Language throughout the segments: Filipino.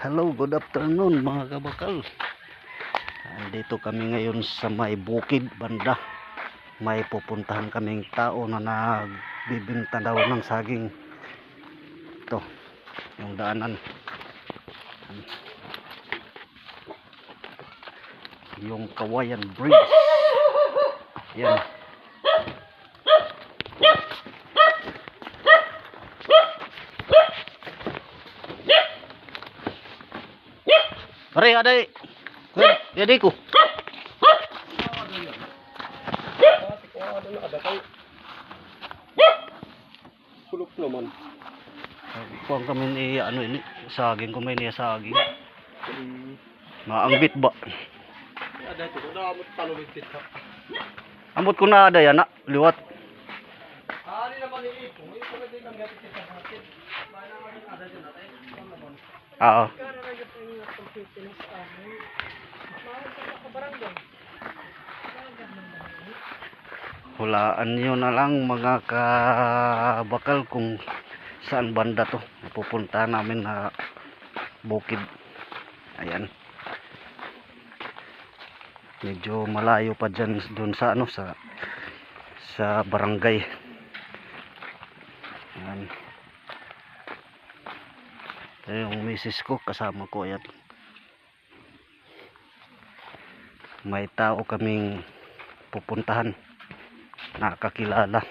Hello, good afternoon mga kabakal. Andito kami ngayon sa may bukid banda. May pupuntahan kaming tao na nagbibinta daw ng saging. Ito, yung daanan. Yung Kawayan Bridge. Yan. Pare, aday. Jadi ko. Kulok naman. Kuang kami ni ano ini, saging ko may niya saging. Maangbit ba? Ada tu, dah amot talubit kita. Ambot ko na ada yan na, liwat. Hari naman ni ipong, ipong na din ang gatit kita natin. Mana naman ada dyan natin. Oo. Hulaan nyo na lang mga kabakal kung saan banda to pupunta namin na bukid. Ayan, medyo malayo pa dyan dun sa ano sa barangay. Ayan, ito yung misis ko, kasama ko. Ayan, may tao kaming pupuntahan, nakakilala,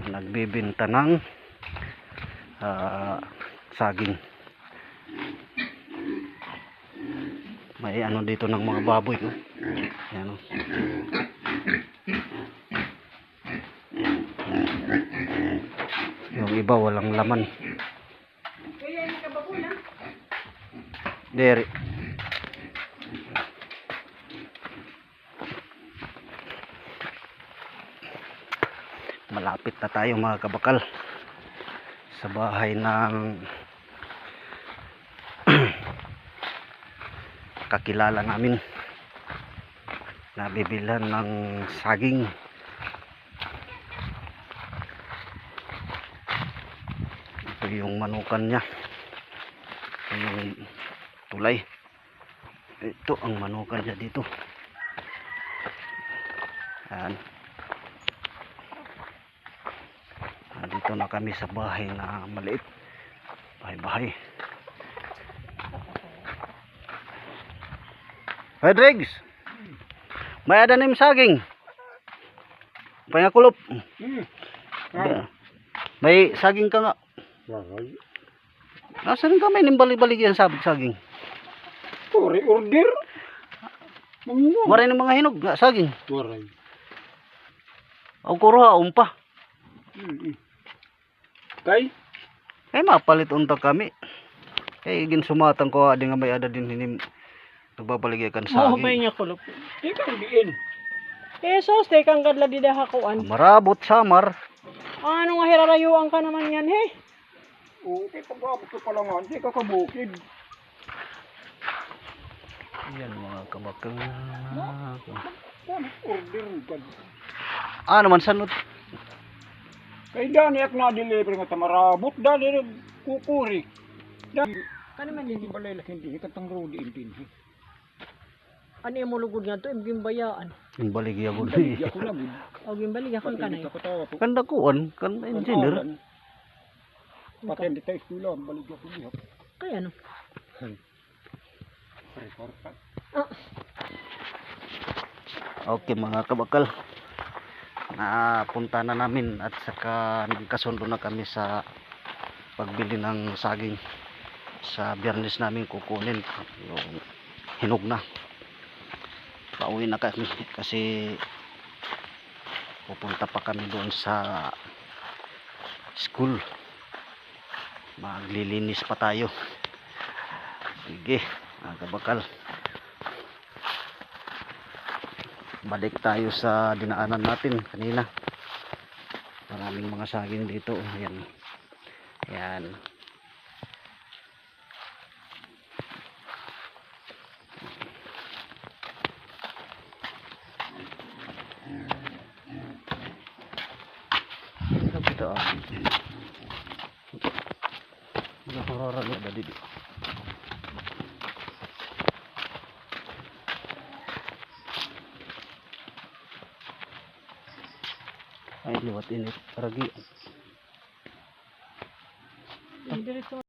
nagbibinta ng saging. May ano dito ng mga baboy ko. Ayan, oh. Yung iba walang laman. Dere. Malapit na tayo mga kabakal sa bahay ng kakilala namin na bibilhan ng saging. Ito yung manukan niya, ito yung tulay, ito ang manukan niya dito. Ayan, dito na kami sa bahay na maliit, bahay-bahay. Hey Dregs, may ada nim saging pangakulop. May saging ka nga. Nasaan ka may nimbali-balik yan saging? Puri order. Waray ng mga hinog nga saging. Waray. O kuruha umpa. Kay? Kay mapalit unta kami. Kay ginsumatang ko adi nga may ada din hinim. Nagbabaligay kan saging. May niya kulop. Di kang diin. Jesus, kang kadla di dahakuan. Marabot samar. Ano nga hirarayuan ka naman yan, he? Okay, pag-abot ko pala nga, di ka kabukid. Yan mga kabakal. Order ka. Ano man sanot? Kay dani ak na-deliver nga tamarabot, dani kukuri. Dani, Ano man hindi yun? balay laki, hindi katang rodi intinhi. Ano yung mulugod nga to? Ibiging bayaan. Yung baligya ko. Dali, ako lang. O gimbalik ako ka na yun. Kanda kuan, kan engineer. Pati hindi tayo skula, balik ako niya. Kaya ano? Okay mga kabakal, napunta na namin at saka nagkasundo na kami sa pagbili ng saging. Sa Biyernes namin kukunin yung hinog na. Pauwi na kami kasi pupunta pa kami doon sa school, maglilinis pa tayo. Sige mga kabakal, balik tayo sa dinaanan natin kanina. Maraming mga saging dito. Ayan, ayan. Ito Nagahurara niya dali. Ay, liwat init. Ragi. Diretso.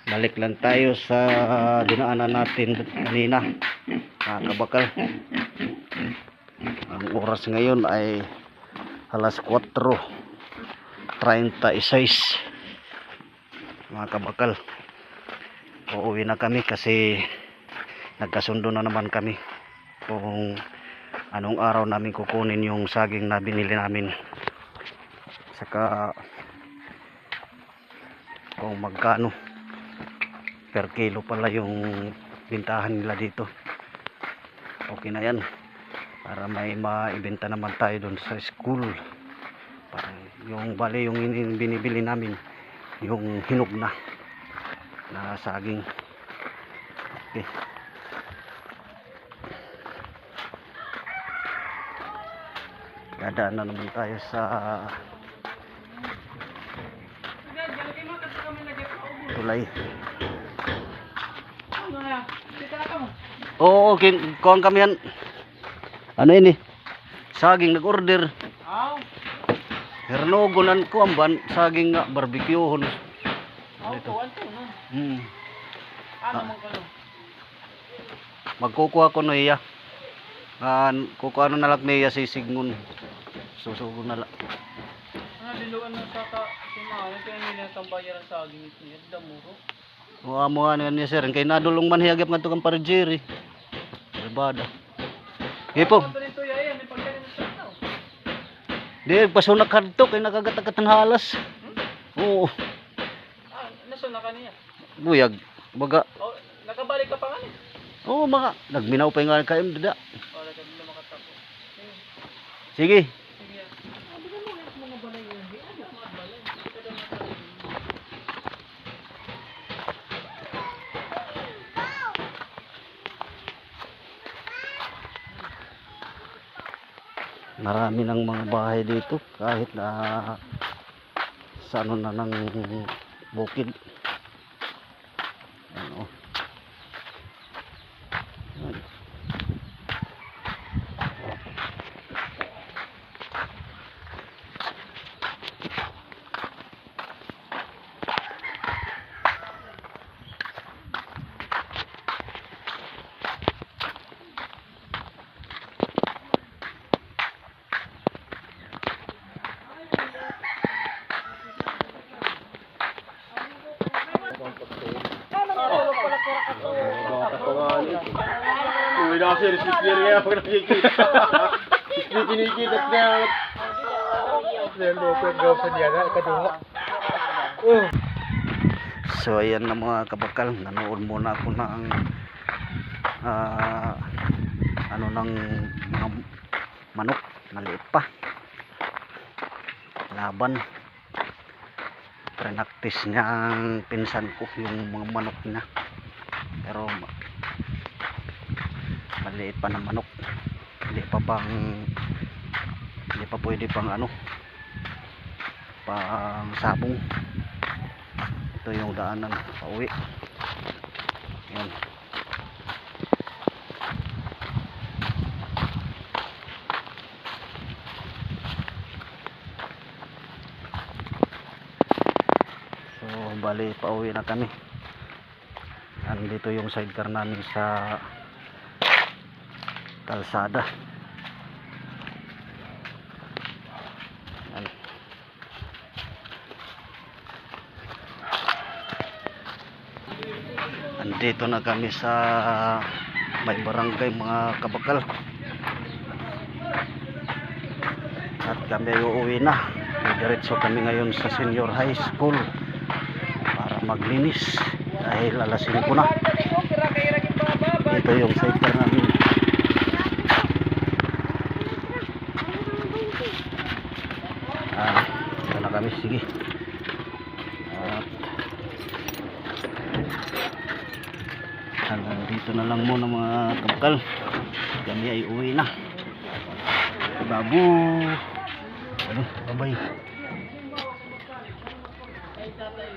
Balik lang tayo sa dinaanan natin kanina, mga kabakal. Ang oras ngayon ay alas 4:36, mga kabakal. Uuwi na kami kasi nagkasundo na naman kami kung anong araw namin kukunin yung saging na binili namin, saka kung magkano per kilo pala yung bintahan nila dito. Okay na yan para may maibenta naman tayo doon sa school. Para yung bali yung binibili namin yung hinog na saging. Okay. Dadaan na naman tayo sa tulay. Oo, okay. Kuhaan kami yan. Ano ini? Saging nag-order. Hernogonan ko ang ban saging nga barbecue hon. Ito. Ano man kano? Magkukuha ko no iya. Kukuha na lang niya si Sigmund. Susugo na lang. Diluan na sa sinalo kaya nila tambayaran sa aging niya damuro. Mo ano niya sir, kay nadulong man hiyagap ngadto kang parjeri. Barbada. Ipo. Di pasunak kadto kay nakagat-agatan halas. Oo. Nasuna ka niya? Buyag. Baga. Oh, nakabalik ka pa nga ni? Oo, mga nagminaw pa nga kaim dada. Oh, nagabila makatapo. Sige. Sige. Abi ka mga balay yun. Ano mga balay? Marami ng mga bahay dito kahit na sa ano na ng bukid. Ano. Uy, nasa receiver niya pag nakikita. Kinikita niya. Lalo ko gawin niya na kaduha. So ayan na mga kabakal, nanood muna ako ng ano ng mga manok, maliit pa. Laban. Prenaktis niyang pinsan ko yung mga manok niya. Pero maliit pa na manok. Hindi pa pwede pang ano, pang sabong. Ito yung daanan pauwi. Yan. So bali pauwi na kami. Andito yung sidecar namin sa kalsada. Yan. Andito na kami sa may barangay mga kabakal. At kami uuwi na. Diretso kami ngayon sa senior high school para maglinis dahil alas 5 na. Ito yung sidecar namin. Ito na kami, sige. Hanggang dito na lang muna mga kabakal. Kami ay uwi na. Babu. Ano, bye-bye. Ay, tatay.